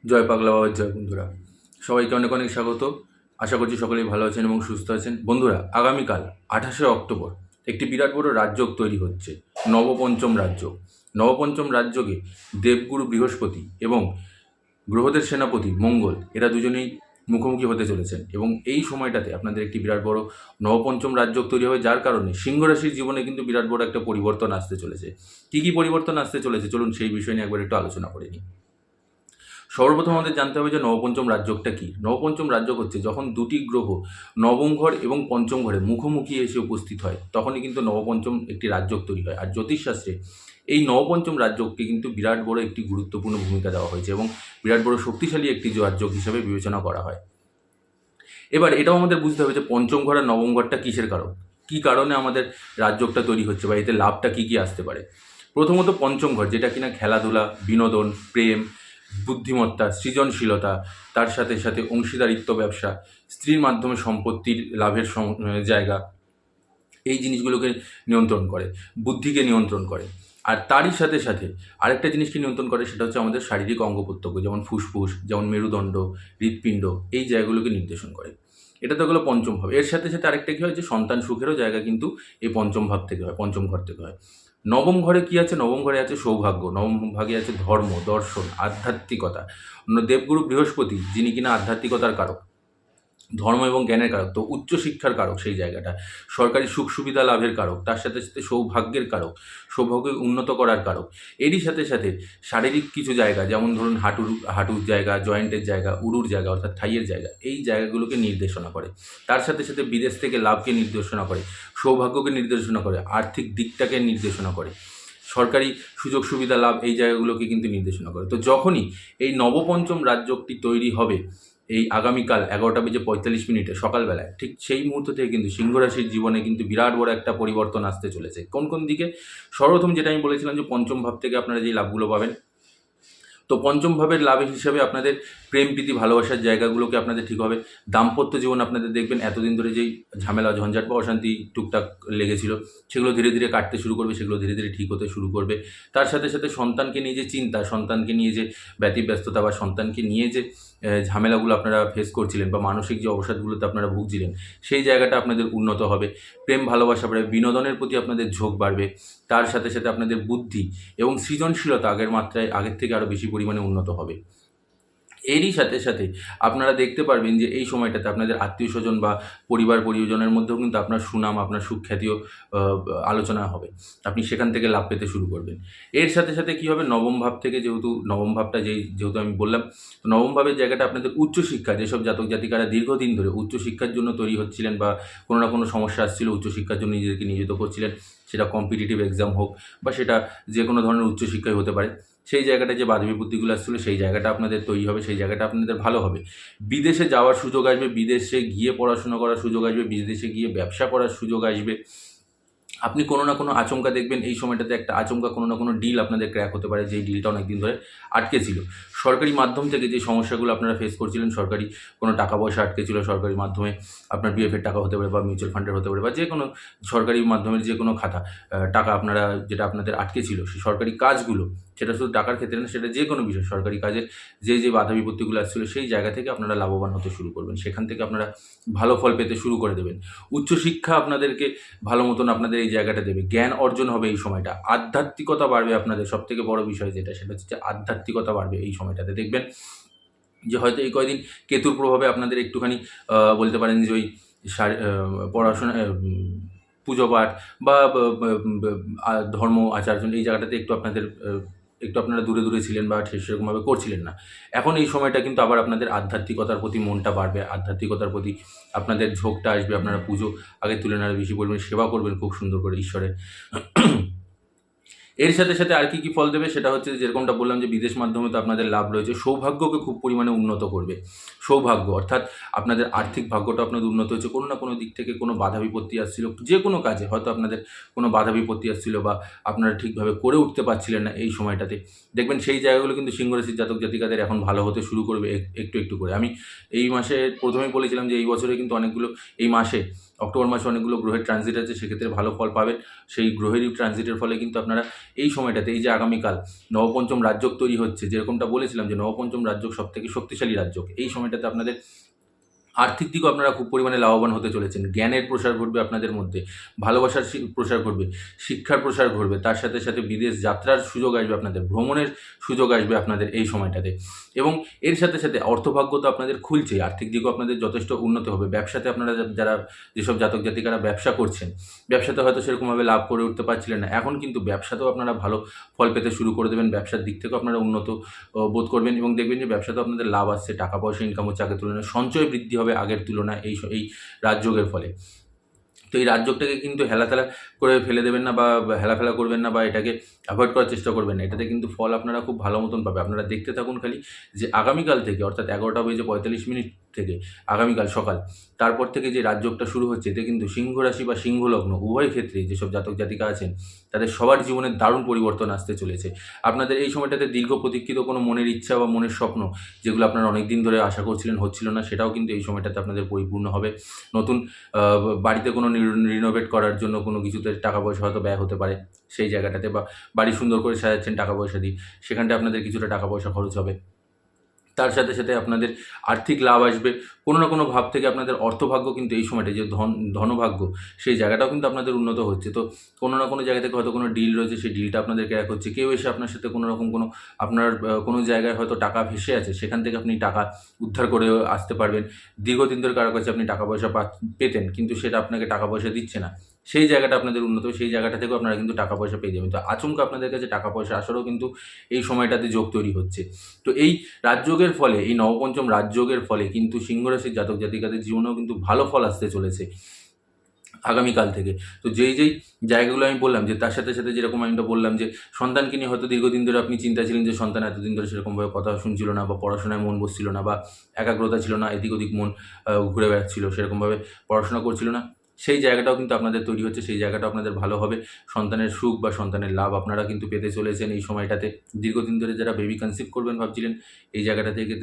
জয় পাগলা বাবার জয়। বন্ধুরা, সবাইকে অনেক অনেক স্বাগত। আশা করছি সকলেই ভালো আছেন এবং সুস্থ আছেন। বন্ধুরা, আগামীকাল 28শে অক্টোবর একটি বিরাট বড় রাজযোগ তৈরি হচ্ছে, নবপঞ্চম রাজযোগ। নবপঞ্চম রাজযোগে দেবগুরু বৃহস্পতি এবং গ্রহদের সেনাপতি মঙ্গল এরা দুজনেই মুখোমুখি হতে চলেছেন, এবং এই সময়টাতে আপনাদের একটি বিরাট বড় নবপঞ্চম রাজযোগ তৈরি হবে, যার কারণে সিংহ রাশির জীবনে কিন্তু বিরাট বড় একটা পরিবর্তন আসতে চলেছে। কী কী পরিবর্তন আসতে চলেছে চলুন সেই বিষয় নিয়ে একবার একটু আলোচনা করে নিই। সর্বপ্রথম আমাদের জানতে হবে যে নবপঞ্চম রাজযোগটা কী। নবপঞ্চম রাজযোগ হচ্ছে যখন দুটি গ্রহ নবম ঘর এবং পঞ্চম ঘরে মুখোমুখি এসে উপস্থিত হয়, তখনই কিন্তু নবপঞ্চম একটি রাজযোগ তৈরি হয়। আর জ্যোতিষশাস্ত্রে এই নবপঞ্চম রাজযোগকে কিন্তু বিরাট বড় একটি গুরুত্বপূর্ণ ভূমিকা দেওয়া হয়েছে এবং বিরাট বড় শক্তিশালী একটি রাজযোগ হিসেবে বিবেচনা করা হয়। এবার এটাও আমাদের বুঝতে হবে যে পঞ্চম ঘর আর নবম ঘরটা কিসের কারণ, কী কারণে আমাদের রাজযোগটা তৈরি হচ্ছে বা এতে লাভটা কী কী আসতে পারে। প্রথমত পঞ্চম ঘর, যেটা কিনা খেলাধুলা, বিনোদন, প্রেম, বুদ্ধিমত্তা, সৃজনশীলতা, তার সাথে সাথে অংশীদারিত্ব, ব্যবসা, স্ত্রীর মাধ্যমে সম্পত্তির লাভের জায়গা, এই জিনিসগুলোকে নিয়ন্ত্রণ করে, বুদ্ধিকে নিয়ন্ত্রণ করে। আর তারই সাথে সাথে আরেকটা জিনিসকে নিয়ন্ত্রণ করে, সেটা হচ্ছে আমাদের শারীরিক অঙ্গ প্রত্যঙ্গ, যেমন ফুসফুস, যেমন মেরুদণ্ড, হৃৎপিণ্ড, এই জায়গাগুলোকে নির্দেশন করে। এটা তো গেলো পঞ্চম ভাব। এর সাথে সাথে আরেকটা কী হয়, যে সন্তান সুখেরও জায়গা কিন্তু এই পঞ্চম ভাব থেকে হয়, পঞ্চম ঘর থেকে হয়। নবম ঘরে কী আছে? নবম ঘরে আছে সৌভাগ্য, নবম ভাগে আছে ধর্ম, দর্শন, আধ্যাত্মিকতা। দেবগুরু বৃহস্পতি, যিনি কিনা আধ্যাত্মিকতার কারক, ধর্ম এবং জ্ঞানের কারক, তো উচ্চশিক্ষার কারক সেই জায়গাটা, সরকারি সুখ সুবিধা লাভের কারক, তার সাথে সাথে সৌভাগ্যের কারক, সৌভাগ্য উন্নত করার কারক। এরই সাথে সাথে শারীরিক কিছু জায়গা, যেমন ধরুন হাঁটুর জায়গা, জয়েন্টের জায়গা, উরুর জায়গা অর্থাৎ থাইয়ের জায়গা, এই জায়গাগুলোকে নির্দেশনা করে। তার সাথে সাথে বিদেশ থেকে লাভকে নির্দেশনা করে, সৌভাগ্যকে নির্দেশনা করে, আর্থিক দিকটাকে নির্দেশনা করে, সরকারি সুযোগ সুবিধা লাভ, এই জায়গাগুলোকে কিন্তু নির্দেশনা করে। তো যখনই এই নবপঞ্চম রাজযোগটি তৈরি হবে এই আগামীকাল 11:45 সকালবেলায়, ঠিক সেই মুহূর্ত থেকে কিন্তু সিংহ রাশির জীবনে কিন্তু বিরাট বড় একটা পরিবর্তন আসতে চলেছে। কোন কোন দিকে? সর্বপ্রথম যেটা আমি বলেছিলাম যে পঞ্চম ভাব থেকে আপনারা যেই লাভগুলো পাবেন, তো পঞ্চম ভাবের লাভ হিসেবে আপনাদের প্রেম প্রীতি ভালোবাসার জায়গাগুলোকে আপনাদের ঠিক হবে। দাম্পত্য জীবন আপনাদের দেখবেন এতদিন ধরে যেই ঝামেলা ঝঞ্ঝাট বা অশান্তি টুকটাক লেগেছিল, সেগুলো ধীরে ধীরে কাটতে শুরু করবে, সেগুলো ধীরে ধীরে ঠিক হতে শুরু করবে। তার সাথে সাথে সন্তানকে নিয়ে যে চিন্তা, সন্তানকে নিয়ে যে ব্যতিব্যস্ততা বা সন্তানকে নিয়ে যে ঝামেলাগুলো আপনারা ফেস করছিলেন বা মানসিক যে অবসাদগুলোতে আপনারা ভুগছিলেন, সেই জায়গাটা আপনাদের উন্নত হবে। প্রেম ভালোবাসা বাড়বে, বিনোদনের প্রতি আপনাদের ঝোঁক বাড়বে। তার সাথে সাথে আপনাদের বুদ্ধি এবং সৃজনশীলতা আগের থেকে আরও বেশি পরিমাণে উন্নত হবে। এরই সাথে সাথে আপনারা দেখতে পারবেন যে এই সময়টাতে আপনাদের আত্মীয়স্বজন বা পরিবারের মধ্যেও কিন্তু আপনার সুনাম, আপনার সুখ্যাতিও আলোচনা হবে। আপনি সেখান থেকে লাভ পেতে শুরু করবেন। এর সাথে সাথে কী হবে, নবম ভাব থেকে যেহেতু নবম ভাবটা যেহেতু আমি বললাম, তো নবম ভাবের জায়গাটা আপনাদের উচ্চশিক্ষা, যেসব জাতক জাতিকারা দীর্ঘদিন ধরে উচ্চশিক্ষার জন্য তৈরি হচ্ছিলেন বা কোনো না কোনো সমস্যা আসছিল, উচ্চশিক্ষার জন্য নিজেদেরকে নিয়োজিত করছিলেন, সেটা কম্পিটিটিভ এক্সাম হোক বা সেটা যে কোনো ধরনের উচ্চশিক্ষাই হতে পারে, সেই জায়গাটায় যে বাধা বিপত্তিগুলো আসছিলো সেই জায়গাটা আপনাদের তৈরি হবে, সেই জায়গাটা আপনাদের ভালো হবে। বিদেশে যাওয়ার সুযোগ আসবে, বিদেশে গিয়ে পড়াশোনা করার সুযোগ আসবে, বিদেশে গিয়ে ব্যবসা করার সুযোগ আসবে। আপনি কোনো না কোনো আচমকা দেখবেন এই সময়টাতে একটা আচমকা কোনো না কোনো ডিল আপনাদের ক্র্যাক হতে পারে, যেই ডিলটা অনেক দিন ধরে আটকে ছিল। সরকারি মাধ্যম থেকে যে সমস্যাগুলো আপনারা ফেস করছিলেন, সরকারি কোনো টাকা পয়সা আটকে ছিল, সরকারি মাধ্যমে আপনার পিএফের টাকা হতে পারে বা মিউচুয়াল ফান্ডের হতে পারে বা যে কোনো সরকারি মাধ্যমের যে কোনো খাতা, টাকা আপনারা যেটা আপনাদের আটকে ছিল, সেই সরকারি কাজগুলো, সেটা শুধু টাকার ক্ষেত্রে না, সেটা যে কোনো বিষয়, সরকারি কাজের যে বাধা বিপত্তিগুলো আসছিলো, সেই জায়গা থেকে আপনারা লাভবান হতে শুরু করবেন, সেখান থেকে আপনারা ভালো ফল পেতে শুরু করে দেবেন। উচ্চশিক্ষা আপনাদেরকে ভালো মতন আপনাদের এই জায়গাটা দেবে, জ্ঞান অর্জন হবে এই সময়টা, আধ্যাত্মিকতা বাড়বে আপনাদের। সবথেকে বড় বিষয় যেটা, সেটা হচ্ছে যে আধ্যাত্মিকতা বাড়বে এই সময়টাতে। দেখবেন যে হয়তো এই কয়দিন কেতুর প্রভাবে আপনাদের একটুখানি বলতে পারেন যে ওই পড়াশোনা, পুজো পাঠ বা ধর্ম আচার্য, এই জায়গাটাতে একটু আপনারা দূরে দূরে ছিলেন বা সেরকমভাবে করছিলেন না। এখন এই সময়টা কিন্তু আবার আপনাদের আধ্যাত্মিকতার প্রতি মনটা বাড়বে, আধ্যাত্মিকতার প্রতি আপনাদের ঝোঁকটা আসবে, আপনারা পুজো আগের তুলনায় বেশি পরিমাণে সেবা করবেন খুব সুন্দর করে ঈশ্বরের। এর সাথে সাথে আর কী ফল দেবে, সেটা হচ্ছে যেরকমটা বললাম যে বিদেশ মাধ্যমে তো আপনাদের লাভ রয়েছে, সৌভাগ্যকে খুব পরিমাণে উন্নত করবে। সৌভাগ্য অর্থাৎ আপনাদের আর্থিক ভাগ্যটা আপনাদের উন্নত হচ্ছে, কোনো না কোনো দিক থেকে কোনো বাধা বিপত্তি আসছিল, যে কোনো কাজে হয়তো আপনাদের কোনো বাধা বিপত্তি আসছিল বা আপনারা ঠিকভাবে করে উঠতে পারছিলেন না, এই সময়টাতে দেখবেন সেই জায়গাগুলো কিন্তু সিংহ রাশির জাতক জাতিকাদের এখন ভালো হতে শুরু করবে একটু একটু করে। আমি এই মাসে প্রথমেই বলেছিলাম যে এই বছরে কিন্তু অনেকগুলো, এই মাসে অক্টোবর মাসে অনেকগুলো গ্রহের ট্রানজিট আছে, সেক্ষেত্রে ভালো ফল পাবেন। সেই গ্রহেরই ট্রানজিটের ফলে কিন্তু আপনারা এই সময়টাতে, এই যে আগামীকাল নবপঞ্চম রাজযোগ তৈরি হচ্ছে, যেরকমটা বলেছিলাম যে নবপঞ্চম রাজযোগ সবথেকে শক্তিশালী রাজযোগ, এই সময়টাতে আপনাদের আর্থিক দিকেও আপনারা খুব পরিমাণে লাভবান হতে চলেছেন। জ্ঞানের প্রসার ঘটবে আপনাদের মধ্যে, ভালোবাসার প্রসার ঘটবে, শিক্ষার প্রসার ঘটবে, তার সাথে সাথে বিদেশ যাত্রার সুযোগ আসবে আপনাদের, ভ্রমণের সুযোগ আসবে আপনাদের এই সময়টাতে। এবং এর সাথে সাথে অর্থভাগ্য তো আপনাদের খুলছে, আর্থিক দিকও আপনাদের যথেষ্ট উন্নত হবে। ব্যবসাতে আপনারা যারা যেসব জাতক জাতিকারা ব্যবসা করছেন, ব্যবসাতে হয়তো সেরকমভাবে লাভ করে উঠতে পারছিলেন না, এখন কিন্তু ব্যবসাতেও আপনারা ভালো ফল পেতে শুরু করে দেবেন। ব্যবসার দিক থেকেও আপনারা উন্নত বোধ করবেন এবং দেখবেন যে ব্যবসাতেও আপনাদের লাভ আসছে, টাকা পয়সা ইনকাম হচ্ছে আগের তুলনায়, সঞ্চয় বৃদ্ধি হবে আগের তুলনায় এই রাজযোগের ফলে। তো এই রাজযোগটাকে কিন্তু হেলাফেলা করে ফেলে দেবেন না, বা হেলাফেলা করবেন না, বা এটাকে অ্যাভয়েড করার চেষ্টা করবেন না। এটাতে কিন্তু ফল আপনারা খুব ভালো মতন পাবে। আপনারা দেখতে থাকুন খালি যে আগামীকাল থেকে, অর্থাৎ 11:45 থেকে আগামীকাল সকাল, তারপর থেকে যে রাজযোগটা শুরু হচ্ছে, এতে কিন্তু সিংহ রাশি বা সিংহ লগ্ন উভয় ক্ষেত্রেই যেসব জাতক জাতিকা আছেন, তাদের সবার জীবনের দারুণ পরিবর্তন আসতে চলেছে। আপনাদের এই সময়টাতে দীর্ঘ প্রতীক্ষিত কোনো মনের ইচ্ছা বা মনের স্বপ্ন, যেগুলো আপনারা অনেক দিন ধরে আশা করছিলেন, হচ্ছিল না, সেটাও কিন্তু এই সময়টাতে আপনাদের পরিপূর্ণ হবে। নতুন বাড়িতে কোনো রিনোভেট করার জন্য কোনো কিছুতে টাকা পয়সা হয়তো ব্যয় হতে পারে, সেই জায়গাটাতে, বা বাড়ি সুন্দর করে সাজাচ্ছেন টাকা পয়সা দিয়ে, সেখানটায় আপনাদের কিছুটা টাকা পয়সা খরচ হবে। তার সাথে সাথে আপনাদের আর্থিক লাভ আসবে। কোনো না কোনো ভাব থেকে আপনাদের অর্থভাগ্য কিন্তু এই সময়টা, যে ধনভাগ্য, সেই জায়গাটাও কিন্তু আপনাদের উন্নত হচ্ছে। তো কোনো না কোনো জায়গা থেকে হয়তো কোনো ডিল রয়েছে, সেই ডিলটা আপনাদের ক্র্যাক হচ্ছে। কেউ এসে আপনার সাথে কোনো রকম আপনার কোনো জায়গায় হয়তো টাকা ভেসে আছে, সেখান থেকে আপনি টাকা উদ্ধার করে আসতে পারবেন। দীর্ঘদিন ধরে কারো কাছে আপনি টাকা পয়সা পেতেন, কিন্তু সেটা আপনাকে টাকা পয়সা দিচ্ছে না, সেই জায়গাটা আপনাদের উন্নত, সেই জায়গাটা থেকেও আপনারা কিন্তু টাকা পয়সা পেয়ে যাবেন। তো আচমকা আপনাদের কাছে টাকা পয়সা আসারও কিন্তু এই সময়টাতে যোগ তৈরি হচ্ছে। তো এই রাজযোগের ফলে, এই নবপঞ্চম রাজযোগের ফলে কিন্তু সিংহ রাশির জাতক জাতিকাদের জীবনেও কিন্তু ভালো ফল আসতে চলেছে আগামীকাল থেকে। তো যেই জায়গাগুলো আমি বললাম, যে তার সাথে সাথে যেরকম আমি বললাম যে সন্তানকে নিয়ে হয়তো দীর্ঘদিন ধরে আপনি চিন্তা ছিলেন, যে সন্তান এতদিন ধরে সেরকমভাবে কথা শুনছিল না, বা পড়াশোনায় মন বসছিল না, বা একাগ্রতা ছিল না, এদিক ওদিক মন ঘুরে বেড়াচ্ছিল, সেরকমভাবে পড়াশোনা করছিল না, সেই জায়গাটাও কিন্তু আপনাদের তৈরি হচ্ছে, সেই জায়গাটাও আপনাদের ভালো হবে। সন্তানের সুখ বা সন্তানের লাভ আপনারা কিন্তু পেতে চলেছেন এই সময়টাতে। দীর্ঘদিন ধরে যারা বেবি কনসিভ করবেন ভাবছিলেন, এই জায়গাটা থেকে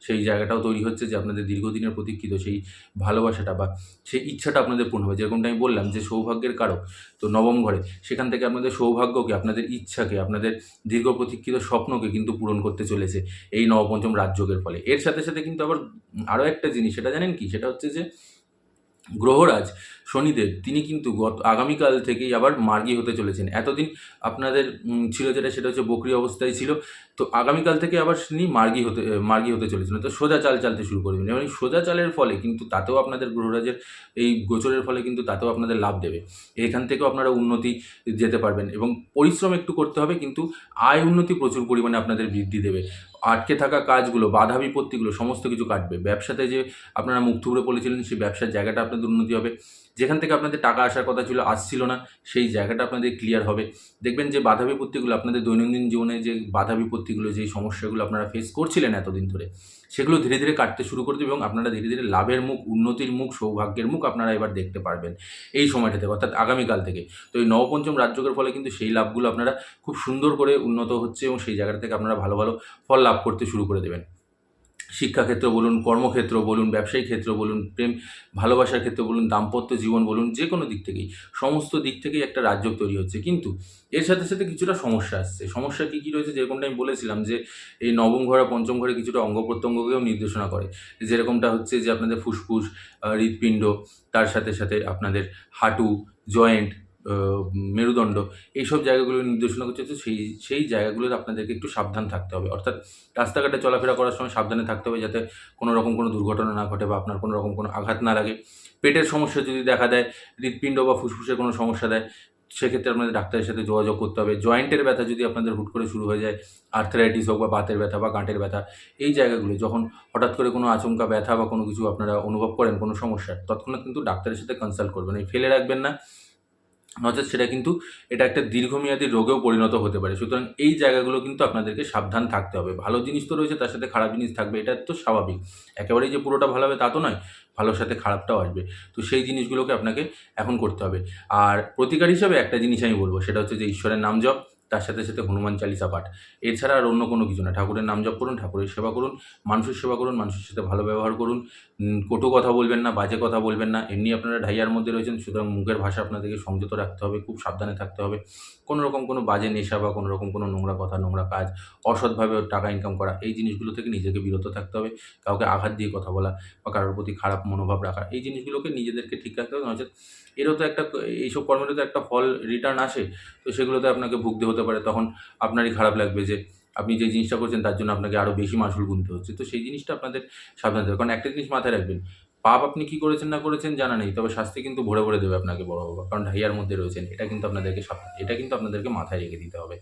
সেই জায়গাটাও তৈরি হচ্ছে, যে আপনাদের দীর্ঘদিনের প্রতীক্ষিত সেই ভালোবাসাটা বা সেই ইচ্ছাটা আপনাদের পূর্ণ হবে। যেরকমটা আমি বললাম যে সৌভাগ্যের কারক তো নবম ঘরে, সেখান থেকে আপনাদের সৌভাগ্যকে, আপনাদের ইচ্ছাকে, আপনাদের দীর্ঘ প্রতীক্ষিত স্বপ্নকে কিন্তু পূরণ করতে চলেছে এই নবপঞ্চম রাজযোগের ফলে। এর সাথে সাথে কিন্তু আবার আরও একটা জিনিস, সেটা জানেন কি? সেটা হচ্ছে যে গ্রহরাজ শনিদেব, তিনি কিন্তু আগামীকাল থেকেই আবার মার্গী হতে চলেছেন। এতদিন আপনাদের ছিল যেটা, সেটা হচ্ছে বকরি অবস্থায় ছিল। তো আগামীকাল থেকে আবার তিনি মার্গী হতে চলেছেন, তো সোজা চাল চালতে শুরু করবেন। এবং এই সোজা চালের ফলে কিন্তু তাতেও আপনাদের গ্রহরাজের এই গোচরের ফলে কিন্তু তাতেও আপনাদের লাভ দেবে। এখান থেকেও আপনারা উন্নতি যেতে পারবেন, এবং পরিশ্রম একটু করতে হবে, কিন্তু আয় উন্নতি প্রচুর পরিমাণে আপনাদের বৃদ্ধি দেবে। আটকে থাকা কাজগুলো, বাধা বিপত্তিগুলো সমস্ত কিছু কাটবে। ব্যবসাতে যে আপনারা মুখ থুবড়ে পড়েছিলেন, সেই ব্যবসার জায়গাটা আপনাদের উন্নতি হবে। যেখান থেকে আপনাদের টাকা আসার কথা ছিল, আসছিল না, সেই জায়গাটা আপনাদের ক্লিয়ার হবে। দেখবেন যে বাধা বিপত্তিগুলো, আপনাদের দৈনন্দিন জীবনে যে বাধা বিপত্তিগুলো, যেই সমস্যাগুলো আপনারা ফেস করছিলেন এতদিন ধরে, সেগুলো ধীরে ধীরে কাটতে শুরু করে দেবে, এবং আপনারা ধীরে ধীরে লাভের মুখ, উন্নতির মুখ, সৌভাগ্যের মুখ আপনারা এবার দেখতে পারবেন এই সময়টা থেকে, অর্থাৎ আগামীকাল থেকে। তো এই নবপঞ্চম রাজযোগের ফলে কিন্তু সেই লাভগুলো আপনারা খুব সুন্দর করে উন্নত হচ্ছে, এবং সেই জায়গাটা থেকে আপনারা ভালো ভালো ফল লাভ করতে শুরু করে দেবেন। শিক্ষাক্ষেত্র বলুন, কর্মক্ষেত্র বলুন, ব্যবসায়িক ক্ষেত্র বলুন, প্রেম ভালোবাসার ক্ষেত্র বলুন, দাম্পত্য জীবন বলুন, যে কোনো দিক থেকেই, সমস্ত দিক থেকেই একটা রাজযোগ তৈরি হচ্ছে। কিন্তু এর সাথে সাথে কিছুটা সমস্যা আসছে। সমস্যা কী কী রয়েছে? যেরকমটা আমি বলেছিলাম যে এই নবম ঘর আর পঞ্চম ঘরে কিছুটা অঙ্গ প্রত্যঙ্গকেও নির্দেশনা করে। যেরকমটা হচ্ছে যে আপনাদের ফুসফুস, হৃৎপিণ্ড, তার সাথে সাথে আপনাদের হাঁটু, জয়েন্ট, মেরুদণ্ড, এইসব জায়গাগুলো নির্দেশনা করছে। তো সেই জায়গাগুলোতে আপনাদেরকে একটু সাবধান থাকতে হবে। অর্থাৎ রাস্তাঘাটে চলাফেরা করার সময় সাবধানে থাকতে হবে, যাতে কোনো রকম কোনো দুর্ঘটনা না ঘটে, বা আপনার কোনো রকম কোনো আঘাত না লাগে। পেটের সমস্যা যদি দেখা দেয়, হৃৎপিণ্ড বা ফুসফুসের কোনো সমস্যা দেয়, সেক্ষেত্রে আপনাদের ডাক্তারের সাথে যোগাযোগ করতে হবে। জয়েন্টের ব্যথা যদি আপনাদের হুট করে শুরু হয়ে যায়, আর্থারাইটিস হোক, বা বাতের ব্যথা, বা গাঁটের ব্যথা, এই জায়গাগুলো যখন হঠাৎ করে কোনো আচমকা ব্যথা বা কোনো কিছু আপনারা অনুভব করেন, কোনো সমস্যা, তৎক্ষণাৎ কিন্তু ডাক্তারের সাথে কনসাল্ট করবেন। এই ফেলে রাখবেন না, নচেৎ সেটা কিন্তু এটা একটা দীর্ঘমেয়াদী রোগেও পরিণত হতে পারে। সুতরাং এই জায়গাগুলো কিন্তু আপনাদেরকে সাবধান থাকতে হবে। ভালো জিনিস তো রয়েছে, তার সাথে খারাপ জিনিস থাকবে, এটা তো স্বাভাবিক। একেবারেই যে পুরোটা ভালো হবে তা তো নয়, ভালোর সাথে খারাপটাও আসবে। তো সেই জিনিসগুলোকে আপনাকে এখন করতে হবে। আর প্রতিকার হিসাবে একটা জিনিস আমি বলব, সেটা হচ্ছে যে ঈশ্বরের নাম জপ, তার সাথে সাথে হনুমান চালিসা পাঠ। এছাড়া আর অন্য কোনো কিছু না। ঠাকুরের নাম জপ করুন, ঠাকুরের সেবা করুন, মানুষের সেবা করুন, মানুষের সাথে ভালো ব্যবহার করুন। কটু কথা বলবেন না, বাজে কথা বলবেন না। এমনি আপনারা ঢাইয়ার মধ্যে রয়েছেন, সুতরাং মুখের ভাষা আপনাদেরকে সংযত রাখতে হবে, খুব সাবধানে থাকতে হবে। কোনো রকম কোনো বাজে নেশা বা কোনো রকম কোনো নোংরা কথা, নোংরা কাজ, অসৎভাবে টাকা ইনকাম করা, এই জিনিসগুলো থেকে নিজেকে বিরত থাকতে হবে। কাউকে আঘাত দিয়ে কথা বলা বা কারোর প্রতি খারাপ মনোভাব রাখা, এই জিনিসগুলোকে নিজেদেরকে ঠিক রাখতে হবে। নচেৎ এরও তো একটা, এইসব কর্মেরও তো একটা ফল রিটার্ন আসে। তো সেগুলোতে আপনাকে ভুগতে হতে পারে। তখন আপনারই খারাপ লাগবে যে আপনি যে জিনিসটা করছেন তার জন্য আপনাকে আরও বেশি মাশুল গুনতে হচ্ছে। তো সেই জিনিসটা আপনাদের সাবধান থাকতে হবে। কারণ একটা জিনিস মাথায় রাখবেন, পাপ আপনি কী করেছেন না করেছেন জানা নেই, তবে শাস্তি কিন্তু ভরে, ভরে দেবে আপনাকে বড় বাবা। কারণ ঢাইয়ার মধ্যে রয়েছেন। এটা কিন্তু আপনাদেরকে এটা কিন্তু আপনাদেরকে মাথায় রেখে দিতে হবে।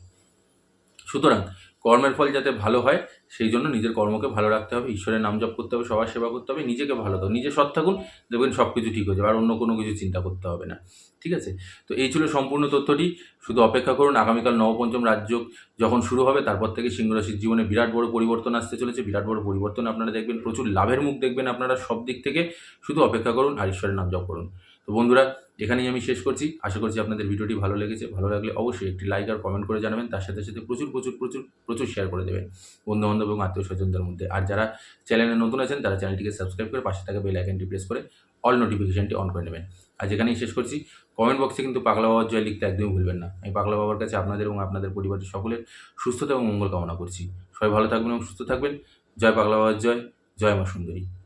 সুতরাং কর্মের ফল যাতে ভালো হয়, সেই জন্য নিজের কর্মকে ভালো রাখতে হবে, ঈশ্বরের নাম জপ করতে হবে, সবার সেবা করতে হবে, নিজেকে ভালো থাকুন, নিজে সৎ থাকুন, দেখবেন সব কিছু ঠিক হয়ে যাবে। আর অন্য কোনো কিছু চিন্তা করতে হবে না। ঠিক আছে? তো এই ছিল সম্পূর্ণ তথ্যটি। শুধু অপেক্ষা করুন, আগামীকাল নবপঞ্চম রাজযোগ যখন শুরু হবে, তারপর থেকে সিংহ রাশির জীবনে বিরাট বড় পরিবর্তন আসতে চলেছে। বিরাট বড় পরিবর্তন আপনারা দেখবেন, প্রচুর লাভের মুখ দেখবেন আপনারা সব দিক থেকে। শুধু অপেক্ষা করুন আর ঈশ্বরের নাম জপ করুন। তো বন্ধুরা, এখানেই আমি শেষ করছি। আশা করছি আপনাদের ভিডিওটি ভালো লেগেছে। ভালো লাগলে অবশ্যই একটি লাইক আর কমেন্ট করে জানাবেন। তার সাথে সাথে প্রচুর, প্রচুর, প্রচুর, প্রচুর শেয়ার করে দেবেন বন্ধু-বান্ধব এবং আত্মীয়-স্বজনদের মধ্যে। আর যারা চ্যানেলে নতুন আছেন, তারা চ্যানেলটিকে সাবস্ক্রাইব করে পাশে থাকা বেল আইকনটি প্রেস করে অল নোটিফিকেশনটি অন করে নেবেন। আজ এখানেই শেষ করছি। কমেন্ট বক্সে কিন্তু পাগলা বাবার জয় লিখতে একদমই ভুলবেন না। আমি পাগলা বাবার কাছে আপনাদের এবং আপনাদের পরিবারের সকলের সুস্থতা এবং মঙ্গল কামনা করছি। সবাই ভালো থাকবেন এবং সুস্থ থাকবেন। জয় পাগলা বাবার জয়, জয় মা সুন্দরী।